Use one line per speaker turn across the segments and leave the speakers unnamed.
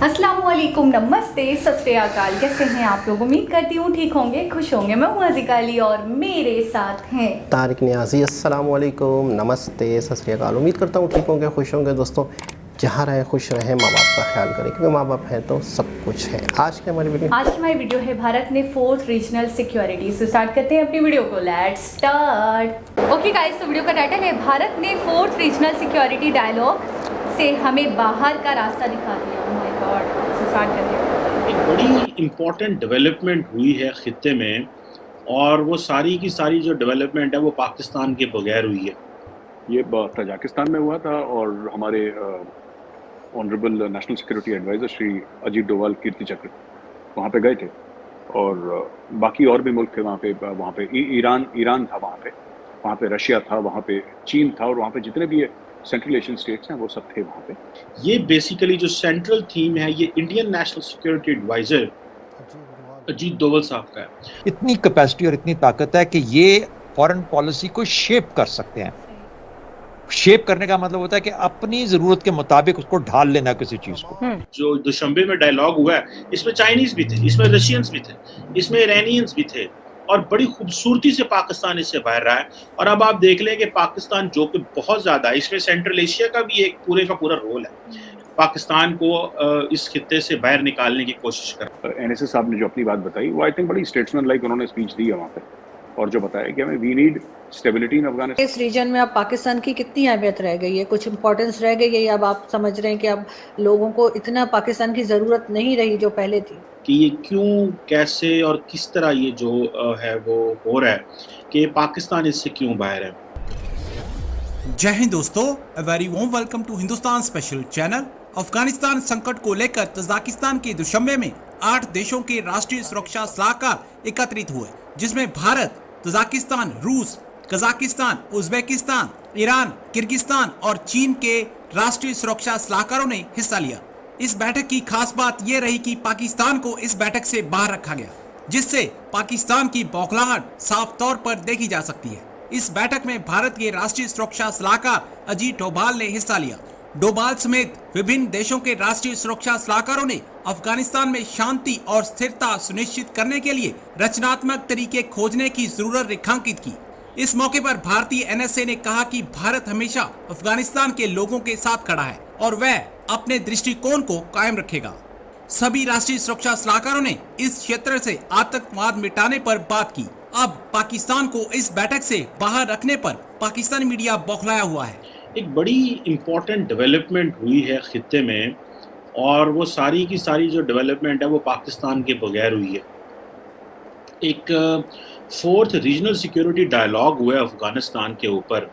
अस्सलामुअलैकुम, नमस्ते, सत श्री अकाल। कैसे हैं आप लोग? उम्मीद करती हूँ ठीक होंगे, खुश होंगे। मैं हूँ अज़ीका अली और मेरे साथ हैं
तारिक नियाज़ी। अस्सलाम वालेकुम, नमस्ते, सत श्री अकाल। उम्मीद करता हूँ ठीक होंगे, खुश होंगे। दोस्तों, जहाँ रहें खुश रहें, माँ बाप का ख्याल करें, क्योंकि माँ बाप हैं तो सब कुछ है। आज की हमारी वीडियो
है भारत ने 4th रीजनल सिक्योरिटी। से स्टार्ट करते हैं अपनी वीडियो को। Let's start. ओके गाइस, तो वीडियो का टाइटल है भारत ने 4th रीजनल सिक्योरिटी डायलॉग से हमें बाहर का रास्ता दिखा दिया। Oh my God. से स्टार्ट करते हैं।
एक बड़ी इम्पॉर्टेंट डेवलपमेंट हुई है खित्ते में, और वो सारी की सारी जो डेवलपमेंट है वो पाकिस्तान के बगैर हुई है।
ये तजाकिस्तान में हुआ था और हमारे honourable national security adviser Shri Ajit Doval Kirti Chakra वहाँ पे गए थे, और बाकी और भी मुल्क थे वहाँ पे ईरान था वहाँ पे रशिया था, वहाँ पे चीन था, और वहाँ पे जितने भी सेंट्रल एशियन स्टेट्स हैं वो सब थे वहाँ पे।
ये बेसिकली जो सेंट्रल थीम है ये Indian national security adviser Ajit Doval साहब का है।
इतनी कैपेसिटी और इतनी ताकत है कि ये फॉरेन पॉलिसी को शेप कर सकते हैं। शेप करने का मतलब होता है कि अपनी जरूरत के मुताबिक उसको ढाल लेना किसी चीज को।
जो दुशंबे में डायलॉग हुआ है, इसमें चाइनीज भी थे, इसमें रशियंस भी थे, इसमें ईरानियंस भी थे, और बड़ी खूबसूरती से पाकिस्तान इससे बाहर रहा है। और अब आप देख लें कि पाकिस्तान जो कि बहुत ज्यादा, इसमें सेंट्रल एशिया का भी एक पूरे का पूरा रोल है, पाकिस्तान को इस खित्ते से बाहर निकालने की कोशिश कर।
एनएसए साहब ने जो अपनी बात बताई वो आई थिंक बड़ी स्टेट्समैन लाइक उन्होंने स्पीच दी है वहाँ पे, और जो बताया कि हमें we need stability in Afghanistan.
इस रीजन में अब पाकिस्तान की कितनी अहमियत रह गई है, कुछ इंपॉर्टेंस रह गई है, अब आप समझ रहे हैं कि अब लोगों को इतना पाकिस्तान की ज़रूरत नहीं रही जो पहले थी।
कि ये क्यों, कैसे और किस तरह ये जो है वो हो रहा है कि पाकिस्तान इससे क्यों बाहर है।
जय हिंद दोस्तों, a very warm welcome to Hindustan special channel. Afghanistan संकट को लेकर तजाकिस्तान के दुशंबे में 8 देशों के राष्ट्रीय सुरक्षा सलाहकार एकत्रित हुए, जिसमें भारत, तजाकिस्तान, रूस, कजाकिस्तान, उज्बेकिस्तान, ईरान, किर्गिस्तान और चीन के राष्ट्रीय सुरक्षा सलाहकारों ने हिस्सा लिया। इस बैठक की खास बात यह रही कि पाकिस्तान को इस बैठक से बाहर रखा गया, जिससे पाकिस्तान की बौखलाहट साफ तौर पर देखी जा सकती है। इस बैठक में भारत के राष्ट्रीय सुरक्षा सलाहकार अजीत डोभाल ने हिस्सा लिया। डोभाल समेत विभिन्न देशों के राष्ट्रीय सुरक्षा सलाहकारों ने अफगानिस्तान में शांति और स्थिरता सुनिश्चित करने के लिए रचनात्मक तरीके खोजने की जरूरत रेखांकित की। इस मौके पर भारतीय एनएसए ने कहा कि भारत हमेशा अफगानिस्तान के लोगों के साथ खड़ा है और वह अपने दृष्टिकोण को कायम रखेगा। सभी राष्ट्रीय सुरक्षा सलाहकारों ने इस क्षेत्र से आतंकवाद मिटाने पर बात की। अब पाकिस्तान को इस बैठक से बाहर रखने पर पाकिस्तानी मीडिया बौखलाया हुआ है।
एक बड़ी इम्पॉर्टेंट डेवलपमेंट हुई है खित्ते में, और वो सारी की सारी जो डेवलपमेंट है वो पाकिस्तान के बगैर हुई है। एक 4th रीजनल सिक्योरिटी डायलॉग हुआ है अफगानिस्तान के ऊपर,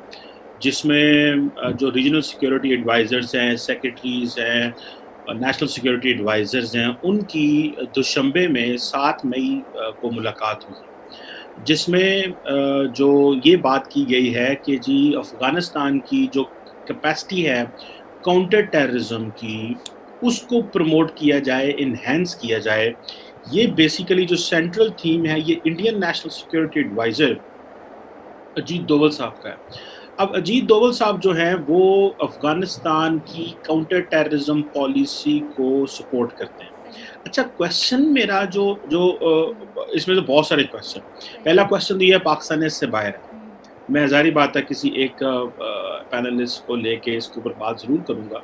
जिसमें जो रीजनल सिक्योरिटी एडवाइज़र्स हैं, सेक्रेटरीज हैं, नेशनल सिक्योरिटी एडवाइज़र्स हैं, उनकी दुशंबे में 7 मई को मुलाकात हुई, जिसमें जो ये बात की गई है कि जी अफ़गानिस्तान की जो कैपेसिटी है काउंटर टेररिज्म की, उसको प्रमोट किया जाए, इन्हेंस किया जाए। ये बेसिकली जो सेंट्रल थीम है ये Indian national security adviser Ajit Doval साहब का है। अब अजीत डोवल साहब जो हैं वो अफ़गानिस्तान की काउंटर टेररिज्म पॉलिसी को सपोर्ट करते हैं। अच्छा, क्वेश्चन मेरा जो इसमें तो बहुत सारे क्वेश्चन। पहला क्वेश्चन तो ये है, पाकिस्तान इससे बाहर है। मैं ज़ाहिर बात है किसी एक पैनलिस्ट को लेके इसके ऊपर बात ज़रूर करूँगा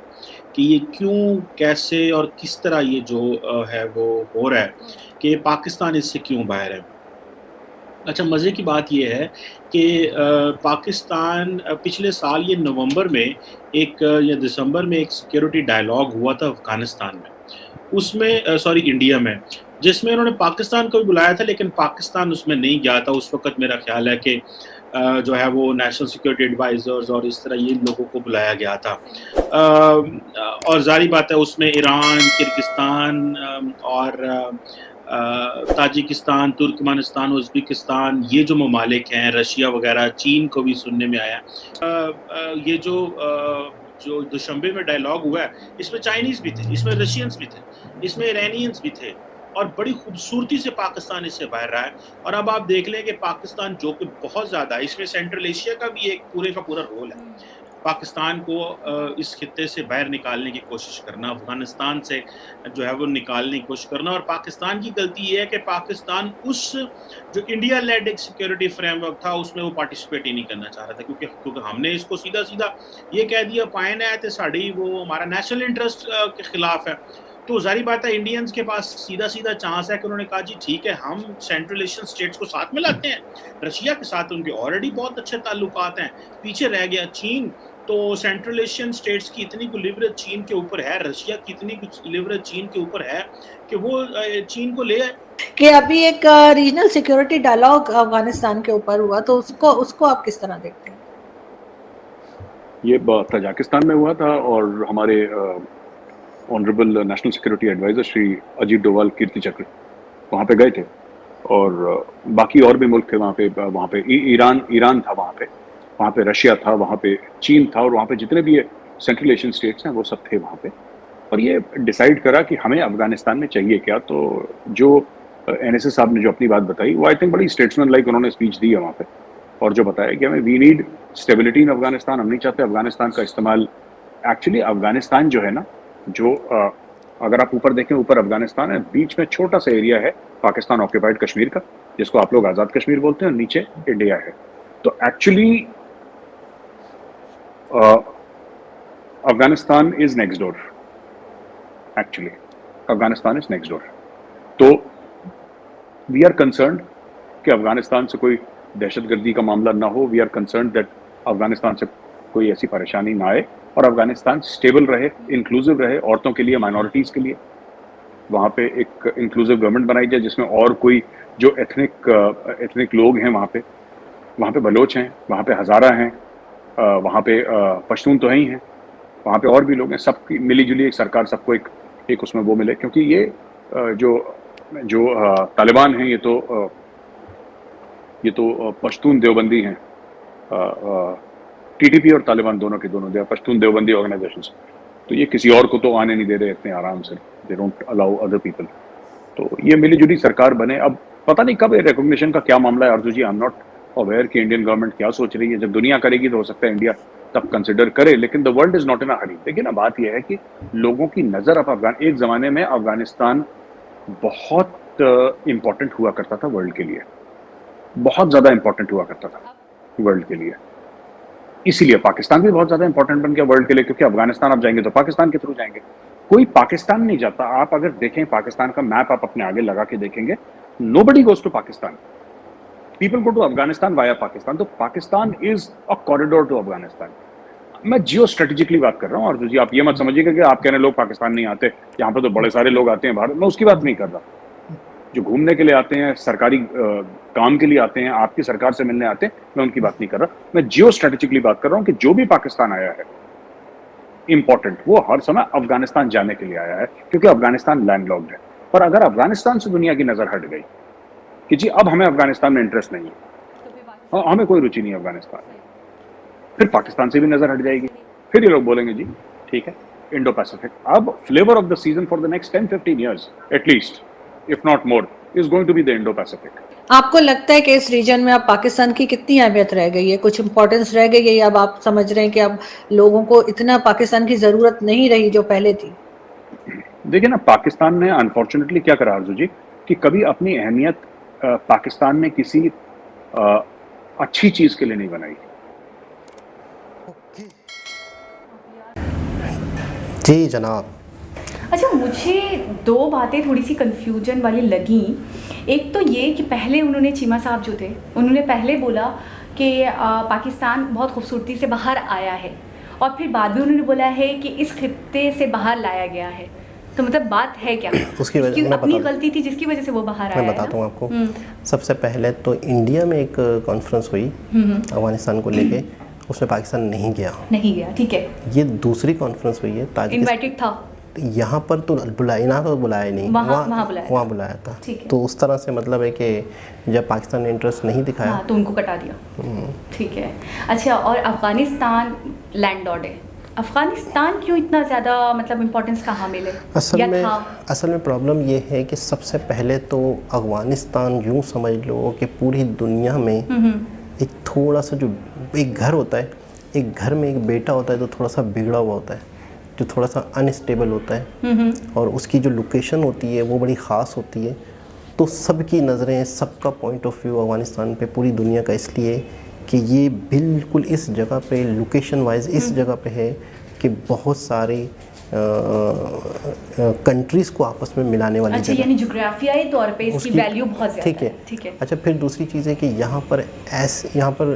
कि ये क्यों, कैसे और किस तरह ये जो है वो हो रहा है कि पाकिस्तान इससे क्यों बाहर है। अच्छा, मज़े की बात ये है कि पाकिस्तान पिछले साल ये नवंबर में या दिसंबर में एक सिक्योरिटी डायलॉग हुआ था अफ़गानिस्तान में, उसमें इंडिया में, जिसमें उन्होंने पाकिस्तान को भी बुलाया था, लेकिन पाकिस्तान उसमें नहीं गया था। उस वक़्त मेरा ख़्याल है कि जो है वो नेशनल सिक्योरिटी एडवाइज़र्स और इस तरह ये लोगों को बुलाया गया था। और ज़ाहिर बात है उसमें ईरान, किर्गिस्तान और ताजिकिस्तान, तुर्कमेनिस्तान, उज़्बेकिस्तान, ये जो ममालिक हैं, रशिया वगैरह, चीन को भी सुनने में आया। ये जो दुशंबे में डायलॉग हुआ है, इसमें चाइनीज़ भी थे, इसमें रशियंस भी थे, इसमें ईरानियंस भी थे, और बड़ी खूबसूरती से पाकिस्तान इससे बाहर रहा है। और अब आप देख लें कि पाकिस्तान जो कि बहुत ज़्यादा, इसमें सेंट्रल एशिया का भी एक पूरे का पूरा रोल है, पाकिस्तान को इस खित्ते से बाहर निकालने की कोशिश करना, अफगानिस्तान से जो है वो निकालने की कोशिश करना। और पाकिस्तान की गलती ये है कि पाकिस्तान उस जो इंडिया लेड एक सिक्योरिटी फ्रेमवर्क था उसमें वो पार्टिसिपेट ही नहीं करना चाह रहा था, क्योंकि हमने इसको सीधा सीधा ये कह दिया पायन है तो साड़ी वो हमारा नेशनल इंटरेस्ट के खिलाफ है। तो जारी बात है इंडियंस के पास सीधा सीधा चांस है कि उन्होंने कहा जी ठीक है हम सेंट्रल एशियन स्टेट्स को साथ में लाते हैं। रशिया के साथ उनके ऑलरेडी बहुत अच्छे ताल्लुकात हैं, पीछे रह गया चीन। तो सेंट्रल एशियन स्टेट्स की इतनी कुछ लिवरेज चीन के ऊपर है, रशिया की इतनी कुछ लिवरेज चीन के ऊपर है कि वो चीन को ले आए।
कि अभी एक रीजनल सिक्योरिटी डायलॉग अफगानिस्तान के ऊपर हुआ, तो उसको आप किस तरह देखते हैं?
ये तजाकिस्तान में हुआ था और हमारे honourable national security adviser Shri Ajit Doval Kirti Chakra वहाँ पे गए थे और बाकी और भी मुल्क थे वहाँ पे ईरान था वहाँ पे रशिया था, वहाँ पे चीन था और वहाँ पे जितने भी सेंट्रल एशियन स्टेट्स हैं वो सब थे वहाँ पे। और ये डिसाइड करा कि हमें अफगानिस्तान में चाहिए क्या। तो जो NSA साहब ने जो अपनी बात बताई वो आई थिंक बड़ी स्टेट्समैन लाइक उन्होंने स्पीच दी है वहाँ पे और जो बताया कि हमें we need stability in Afghanistan. हम नहीं चाहते अफगानिस्तान का इस्तेमाल। एक्चुअली अफगानिस्तान जो है ना, जो अगर आप ऊपर देखें, ऊपर अफगानिस्तान है, बीच में छोटा सा एरिया है पाकिस्तान ऑक्यूपाइड कश्मीर का जिसको आप लोग आज़ाद कश्मीर बोलते हैं, और नीचे इंडिया है। तो actually Afghanistan is next door. Actually Afghanistan is next door. तो वी आर कंसर्न्ड कि अफगानिस्तान से कोई दहशतगर्दी का मामला ना हो। We are concerned that Afghanistan से कोई ऐसी परेशानी ना आए और अफगानिस्तान स्टेबल रहे, इंक्लूसिव रहे, औरतों के लिए, माइनॉरिटीज़ के लिए। वहाँ पे एक इंक्लूसिव गवर्नमेंट बनाई जाए जिसमें और कोई जो एथनिक लोग हैं वहाँ पे बलोच हैं, वहाँ पे हज़ारा हैं, वहाँ पे पश्तून तो ही हैं, वहाँ पे और भी लोग हैं। सबकी मिली-जुली एक सरकार, सबको एक उसमें वो मिले। क्योंकि ये जो तालिबान हैं ये तो पश्तून देवबंदी हैं। TTP और तालिबान दोनों के दोनों पश्तून देवबंदी ऑर्गेनाइजेशंस। तो ये किसी और को तो आने नहीं दे रहे इतने आराम से। They don't allow other people. तो ये मिलीजुली सरकार बने। अब पता नहीं कब रिकॉग्निशन का क्या मामला है अर्जुन जी। आई एम नॉट अवेयर कि इंडियन गवर्नमेंट क्या सोच रही है। जब दुनिया करेगी तो हो सकता है इंडिया तब कंसिडर करे, लेकिन the world is not in a hurry. देखिए ना, बात यह है कि लोगों की नज़र अब एक ज़माने में अफगानिस्तान बहुत इम्पोर्टेंट हुआ करता था वर्ल्ड के लिए, बहुत ज़्यादा इम्पोर्टेंट हुआ करता था वर्ल्ड के लिए। इसीलिए पाकिस्तान भी बहुत ज़्यादा इंपॉर्टेंट बन गया वर्ल्ड के लिए, क्योंकि अफगानिस्तान आप जाएंगे तो पाकिस्तान के थ्रू जाएंगे। कोई पाकिस्तान नहीं जाता। आप अगर देखें पाकिस्तान का मैप, आप अपने आगे लगा के देखेंगे, nobody goes to Pakistan, people go to Afghanistan via Pakistan. तो Pakistan is a corridor to Afghanistan. मैं जियो स्ट्रेटेजिकली बात कर रहा हूँ और जी आप ये मत समझिएगा कि आप कहने लोग पाकिस्तान नहीं आते, यहाँ पर तो बड़े सारे लोग आते हैं भारत। मैं उसकी बात नहीं कर रहा। जो घूमने के लिए आते हैं, सरकारी काम के लिए आते हैं, आपकी सरकार से मिलने आते हैं, मैं उनकी बात नहीं कर रहा। मैं जियो स्ट्रेटेजिकली बात कर रहा हूँ कि जो भी पाकिस्तान आया है इंपॉर्टेंट, वो हर समय अफगानिस्तान जाने के लिए आया है, क्योंकि अफगानिस्तान लैंडलॉक्ड है। पर अगर अफगानिस्तान से दुनिया की नजर हट गई कि जी अब हमें अफगानिस्तान में इंटरेस्ट नहीं है, हमें कोई रुचि नहीं है अफगानिस्तान में, फिर पाकिस्तान से भी नजर हट जाएगी। फिर ये लोग बोलेंगे जी ठीक है इंडो पैसिफिक। अब flavour of the season for the next 10-15 years at least, if not more, is going to be the Indo Pacific.
आपको लगता है कि इस रीजन में अब पाकिस्तान की कितनी अहमियत रह गई है, कुछ इंपॉर्टेंस रह गई है, या अब आप समझ रहे हैं कि अब लोगों को इतना पाकिस्तान की जरूरत नहीं रही जो पहले थी?
देखिए ना, पाकिस्तान ने अनफॉर्चुनेटली क्या करा आरजू जी कि कभी अपनी अहमियत पाकिस्तान ने किसी अच्छी चीज के लिए नहीं बनाई।
जी जनाब।
अच्छा, मुझे दो बातें थोड़ी सी कन्फ्यूजन वाली लगी। एक तो ये कि पहले उन्होंने, चीमा साहब जो थे, उन्होंने पहले बोला कि पाकिस्तान बहुत खूबसूरती से बाहर आया है, और फिर बाद में उन्होंने बोला है कि इस खित्ते से बाहर लाया गया है। तो मतलब बात है क्या?
उसकी वजह मैं
अपनी गलती थी जिसकी वजह से वो बाहर आया।
मैं बताता हूँ आपको। सबसे पहले तो इंडिया में एक कॉन्फ्रेंस हुई अफगानिस्तान को लेके, उसमें पाकिस्तान नहीं गया। ठीक है। ये दूसरी कॉन्फ्रेंस हुई है,
इनवाइटेड था
यहाँ पर तो बुलाया नहीं, वहाँ बुलाया था। तो उस तरह से मतलब है कि जब पाकिस्तान ने इंटरेस्ट नहीं दिखाया
तो उनको कटा दिया। ठीक है। अच्छा, और अफगानिस्तान लैंडलॉर्ड है, अफगानिस्तान क्यों इतना ज़्यादा मतलब इम्पोर्टेंस कहाँ मिले?
असल में प्रॉब्लम ये है कि सबसे पहले तो अफगानिस्तान यूँ समझ लो कि पूरी दुनिया में एक थोड़ा सा जो एक घर होता है, एक घर में एक बेटा होता है तो थोड़ा सा बिगड़ा हुआ होता है, जो थोड़ा सा अनस्टेबल होता है, और उसकी जो लोकेशन होती है वो बड़ी ख़ास होती है। तो सबकी नज़रें, सबका पॉइंट ऑफ व्यू अफ़गानिस्तान पे, पूरी दुनिया का, इसलिए कि ये बिल्कुल इस जगह पे लोकेशन वाइज इस जगह पे है कि बहुत सारे कंट्रीज़ को आपस में मिलाने वाली
अच्छा,
जगह।
यानी ज्योग्राफियाई तौर पे इसकी वैल्यू बहुत ज़्यादा
ठीक है,
ठीक है।
अच्छा, फिर दूसरी चीज़ है कि यहाँ पर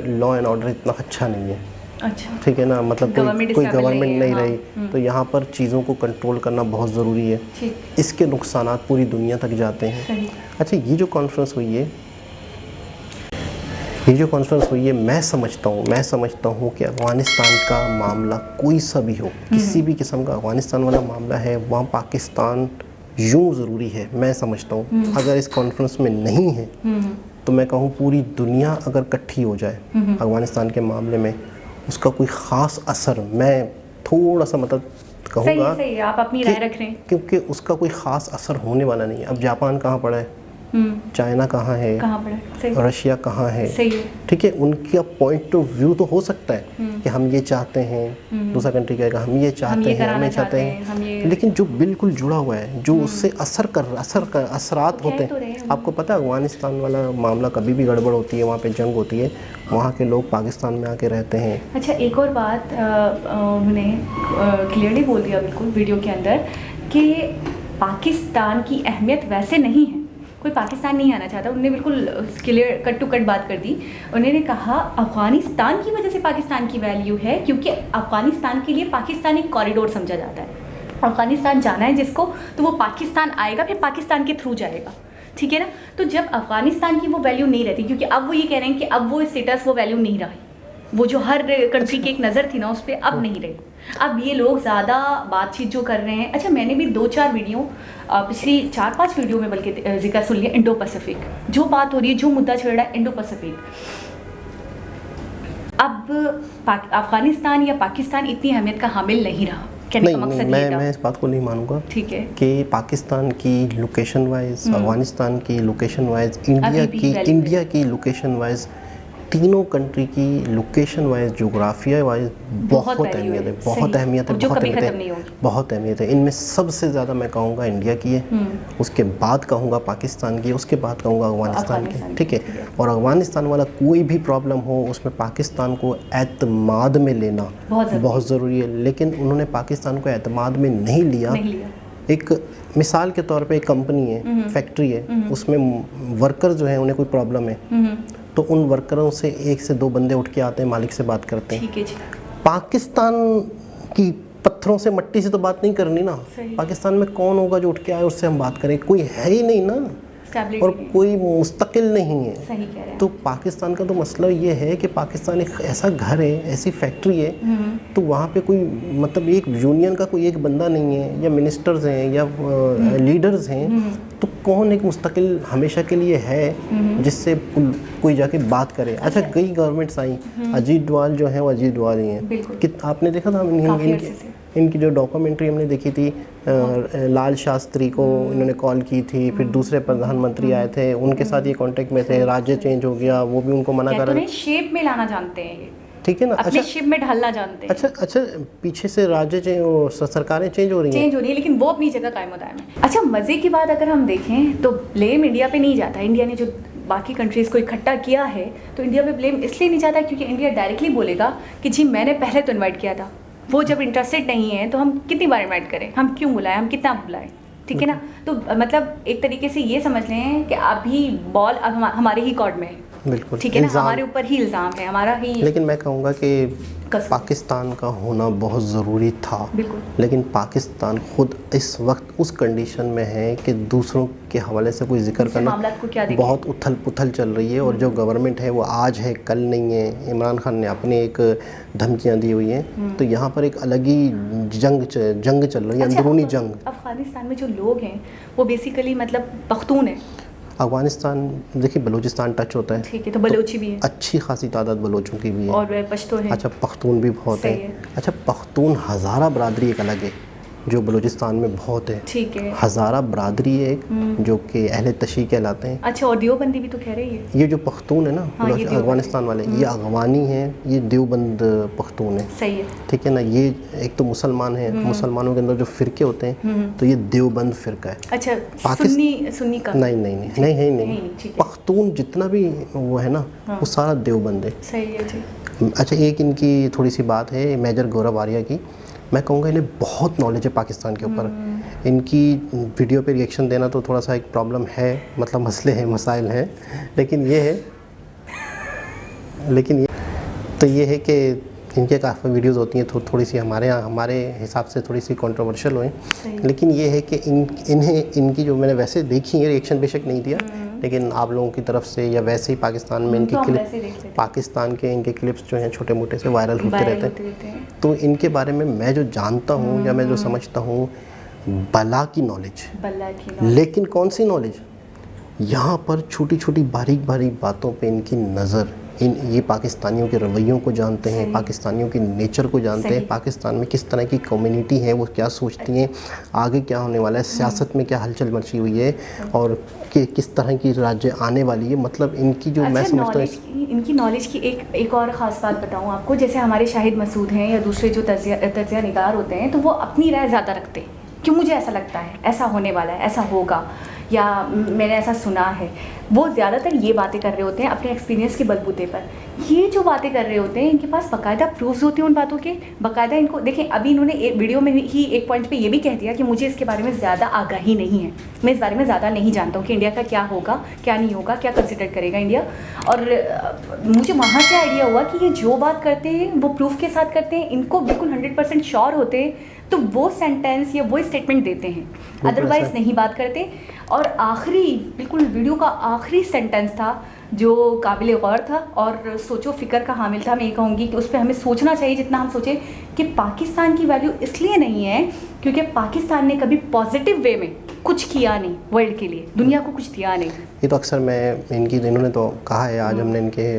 लॉ एंड ऑर्डर इतना अच्छा नहीं है।
अच्छा,
ठीक है ना, मतलब कोई गवर्नमेंट नहीं रही,
हाँ।
तो यहाँ पर चीज़ों को कंट्रोल करना बहुत ज़रूरी है।
ठीक।
इसके नुकसानात पूरी दुनिया तक जाते हैं।
सही।
अच्छा, ये जो कॉन्फ्रेंस हुई है, मैं समझता हूँ कि अफ़गानिस्तान का मामला कोई सा भी हो, किसी भी किस्म का अफ़गानिस्तान वाला मामला है, वहाँ पाकिस्तान यूँ ज़रूरी है। मैं समझता हूँ अगर इस कॉन्फ्रेंस में नहीं है तो मैं कहूँ पूरी दुनिया अगर इकट्ठी हो जाए अफ़गानिस्तान के मामले में, उसका कोई ख़ास असर, मैं थोड़ा सा मतलब कहूँगा,
सही, आप अपनी राय रख रहे हैं,
क्योंकि उसका कोई ख़ास असर होने वाला नहीं है। अब जापान कहाँ पड़ा है, चाइना कहाँ है, रशिया कहाँ है, ठीक है, उनका पॉइंट ऑफ व्यू तो हो सकता है कि हम ये चाहते हैं, दूसरा कंट्री कहेगा हम ये चाहते हैं, लेकिन जो बिल्कुल जुड़ा हुआ है, जो उससे असरात होते हैं। आपको पता है अफ़गानिस्तान वाला मामला कभी भी गड़बड़ होती है, वहाँ पे जंग होती है, वहाँ के लोग पाकिस्तान में आके रहते हैं।
अच्छा, एक और बात उन्होंने क्लियरली बोल दिया बिल्कुल वीडियो के अंदर कि पाकिस्तान की अहमियत वैसे नहीं है, कोई पाकिस्तान नहीं आना चाहता। उन्होंने बिल्कुल क्लियर कट टू कट बात कर दी। उन्होंने कहा अफ़गानिस्तान की वजह से पाकिस्तान की वैल्यू है, क्योंकि अफ़गानिस्तान के लिए पाकिस्तान एक कॉरिडोर समझा जाता है। अफ़गानिस्तान जाना है जिसको, तो वो पाकिस्तान आएगा, फिर पाकिस्तान के थ्रू जाएगा, ठीक है ना। तो जब अफ़गानिस्तान की वो वैल्यू नहीं रहती, क्योंकि अब वो ये कह रहे हैं कि अब वो स्टेटस, वो वैल्यू नहीं रही, वो जो हर कंट्री की एक नज़र थी ना उस पर, अब नहीं रही। अब ये लोग ज़्यादा बातचीत जो कर रहे हैं। अच्छा, मैंने भी 2-4 वीडियो, पिछली 4-5 वीडियो में बल्कि जिक्र सुन लिया, इंडो पैसिफिक जो बात हो रही है, जो मुद्दा छेड़ रहा है, इंडो पैसिफिक। अब अफ़गानिस्तान या पाकिस्तान इतनी अहमियत का हामिल नहीं रहा।
नहीं, मैं इस बात को नहीं मानूंगा,
ठीक है,
कि पाकिस्तान की लोकेशन वाइज, अफ़गानिस्तान की लोकेशन वाइज, इंडिया की लोकेशन वाइज, तीनों कंट्री की लोकेशन वाइज, जोग्राफिया वाइज बहुत अहमियत है, बहुत अहमियत है। इनमें सबसे ज़्यादा मैं कहूँगा इंडिया की है, उसके बाद कहूँगा पाकिस्तान की, उसके बाद कहूँगा अफ़गानिस्तान की, ठीक है। और अफ़गानिस्तान वाला कोई भी प्रॉब्लम हो, उसमें पाकिस्तान को एतमाद में लेना बहुत ज़रूरी है, लेकिन उन्होंने पाकिस्तान को एतमाद में नहीं लिया। एक मिसाल के तौर पे एक कंपनी है, फैक्ट्री है, उसमें वर्कर जो है उन्हें कोई प्रॉब्लम है, तो उन वर्करों से 1 से 2 बंदे उठ के आते हैं, मालिक से बात करते हैं। ठीक है। पाकिस्तान की पत्थरों से, मट्टी से तो बात नहीं करनी ना। पाकिस्तान में कौन होगा जो उठ के आए उससे हम बात करें, कोई है ही नहीं ना, और कोई मुस्तकिल नहीं है।
सही कह रहे हैं।
तो पाकिस्तान का तो मसला ये है कि पाकिस्तान एक ऐसा घर है, ऐसी फैक्ट्री है, तो वहाँ पे कोई मतलब एक यूनियन का कोई एक बंदा नहीं है, या मिनिस्टर्स हैं या लीडर्स हैं, तो कौन एक मुस्तकिल हमेशा के लिए है जिससे कोई जाके बात करे। अच्छा, कई गवर्नमेंट्स आई, अजीत डोवाल जो है वो अजीत डोवाल ही हैं, कि आपने देखा था इनकी जो डॉक्यूमेंट्री हमने देखी थी, लाल शास्त्री को इन्होंने कॉल की थी, फिर दूसरे प्रधानमंत्री आए थे, उनके साथ ये कांटेक्ट में थे, राज्य चेंज हो गया, वो भी उनको मना कर रहे हैं।
शेप में लाना जानते हैं ये,
ठीक है ना।
अपने शिप में ढलना जानते हैं।
अच्छा, पीछे से राज्य सरकारें चेंज हो रही हैं,
लेकिन वो अपनी जगह कायम दायम है। अच्छा, मज़े की बात अगर हम देखें तो ब्लेम इंडिया पे नहीं जाता। इंडिया ने जो बाकी कंट्रीज़ को इकट्ठा किया है, तो इंडिया पे ब्लेम इसलिए नहीं जाता क्योंकि इंडिया डायरेक्टली बोलेगा कि जी मैंने पहले तो इन्वाइट किया था, वो जब इंटरेस्टेड नहीं है तो हम कितनी बार इन्वाइट करें, हम क्यों बुलाएं, हम कितना बुलाएं, ठीक है ना। तो मतलब एक तरीके से ये समझ लें कि अभी बॉल अब हमारे ही कॉर्ट में है,
बिल्कुल,
ठीक है ना, हमारे ऊपर ही इल्ज़ाम है, हमारा ही।
लेकिन मैं कहूँगा कि पाकिस्तान का होना बहुत ज़रूरी था, लेकिन पाकिस्तान खुद इस वक्त उस कंडीशन में है कि दूसरों के हवाले से कोई जिक्र करना बहुत उथल पुथल चल रही है, और जो गवर्नमेंट है वो आज है कल नहीं है। इमरान खान ने अपनी एक धमकियाँ दी हुई हैं, तो यहाँ पर एक अलग ही जंग चल रही है, अंदरूनी जंग।
अफगानिस्तान में जो लोग हैं वो बेसिकली मतलब पख्तून है।
अफगानिस्तान देखिए, बलूचिस्तान टच होता है,
ठीक है, तो बलोची भी है,
अच्छी खासी तादाद बलोचों की भी है,
और पश्तो है।
अच्छा, पख्तून भी बहुत है। अच्छा, पख्तून हज़ारा बरादरी एक अलग है, जो बलूचिस्तान में बहुत है।
ठीक है।
हज़ारा बरादरी है एक, जो कि अहले तशी कहलाते हैं।
अच्छा, और देवबंदी भी तो कह रही है।
ये जो पख्तून है ना,
हाँ, ये
अफगानिस्तान वाले, ये अगवानी हैं, ये देवबंद पख्तून है।
सही है।
ठीक है ना। ये एक तो मुसलमान हैं, मुसलमानों के अंदर जो फ़िरके होते हैं, तो ये देवबंद फ़िरका है।
अच्छा, सुन्नी का?
नहीं, पख्तून जितना भी वो है ना, वो सारा देवबंद है।
सही है जी।
अच्छा, एक इनकी थोड़ी सी बात है मेजर गौरव आर्या की। मैं कहूँगा इन्हें बहुत नॉलेज है पाकिस्तान के ऊपर। इनकी वीडियो पे रिएक्शन देना तो थोड़ा सा एक प्रॉब्लम है, मतलब मसले हैं, मसाइल हैं, लेकिन ये है कि इनके काफ़ी वीडियोस होती हैं थोड़ी सी हमारे हिसाब से थोड़ी सी कंट्रोवर्शियल हुई, लेकिन ये है कि इनकी जो मैंने वैसे देखी है, रिएक्शन बेशक नहीं दिया, लेकिन आप लोगों की तरफ से या वैसे ही पाकिस्तान में इनके पाकिस्तान के इनके क्लिप्स जो हैं छोटे मोटे से वायरल होते रहते हैं। तो इनके बारे में मैं जो जानता हूँ या मैं जो समझता हूँ, बला की नॉलेज। लेकिन कौन सी नॉलेज? यहाँ पर छोटी छोटी बारीक बातों पे इनकी नज़र, ये पाकिस्तानियों के रवैयों को जानते हैं, पाकिस्तानियों की नेचर को जानते हैं, पाकिस्तान में किस तरह की कम्युनिटी है, वो क्या सोचती हैं, आगे क्या होने वाला है, सियासत में क्या हलचल मची हुई है, और कि किस तरह की राज्य आने वाली है। मतलब इनकी जो मैं समझता हूँ,
इनकी नॉलेज की एक और ख़ास बात बताऊँ आपको। जैसे हमारे शाहिद मसूद हैं या दूसरे जो तजिया निगार होते हैं, तो वो अपनी राय ज़्यादा रखते हैं कि मुझे ऐसा लगता है, ऐसा होने वाला है, ऐसा होगा, या मैंने ऐसा सुना है। वो ज़्यादातर ये बातें कर रहे होते हैं अपने एक्सपीरियंस के बलबूते पर। ये जो बातें कर रहे होते हैं, इनके पास बाकायदा प्रूफ्स होते हैं उन बातों के, बाकायदा इनको देखें। अभी इन्होंने एक वीडियो में ही एक पॉइंट पे ये भी कह दिया कि मुझे इसके बारे में ज़्यादा आगाही नहीं है, मैं इस बारे में ज़्यादा नहीं जानता हूँ कि इंडिया का क्या होगा, क्या नहीं होगा, क्या कंसिडर करेगा इंडिया। और मुझे वहाँ से आइडिया हुआ कि ये जो बात करते हैं वो प्रूफ के साथ करते हैं, इनको बिल्कुल 100% श्योर होते हैं तो वो सेंटेंस या वो स्टेटमेंट देते हैं, अदरवाइज नहीं बात करते। और आखिरी, बिल्कुल वीडियो का आखिरी सेंटेंस था जो काबिल गौर था और सोचो फ़िक्र का हामिल था। मैं ये कहूँगी कि उस पर हमें सोचना चाहिए जितना हम सोचें कि पाकिस्तान की वैल्यू इसलिए नहीं है क्योंकि पाकिस्तान ने कभी पॉजिटिव वे में कुछ किया नहीं, वर्ल्ड के लिए, दुनिया को कुछ दिया नहीं।
ये तो अक्सर इन्होंने तो कहा है, आज हमने इनके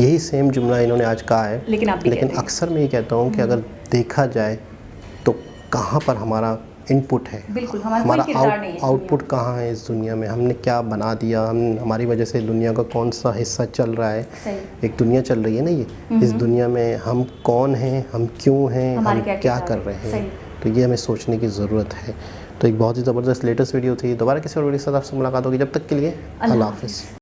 यही सेम जुमला इन्होंने आज कहा है, लेकिन अक्सर मैं ये कहता हूँ कि अगर देखा जाए तो कहाँ पर हमारा इनपुट है, हमारा आउटपुट कहाँ है इस दुनिया में, हमने क्या बना दिया, हमारी वजह से दुनिया का कौन सा हिस्सा चल रहा है। एक दुनिया चल रही है ना ये, इस दुनिया में हम कौन हैं, हम क्यों हैं, हम क्या कर रहे हैं, तो ये हमें सोचने की ज़रूरत है। तो एक बहुत ही ज़बरदस्त लेटेस्ट वीडियो थी। दोबारा किसी और वीडियो के साथ आपसे मुलाकात होगी, जब तक के लिए अल्लाह हाफ़िज़।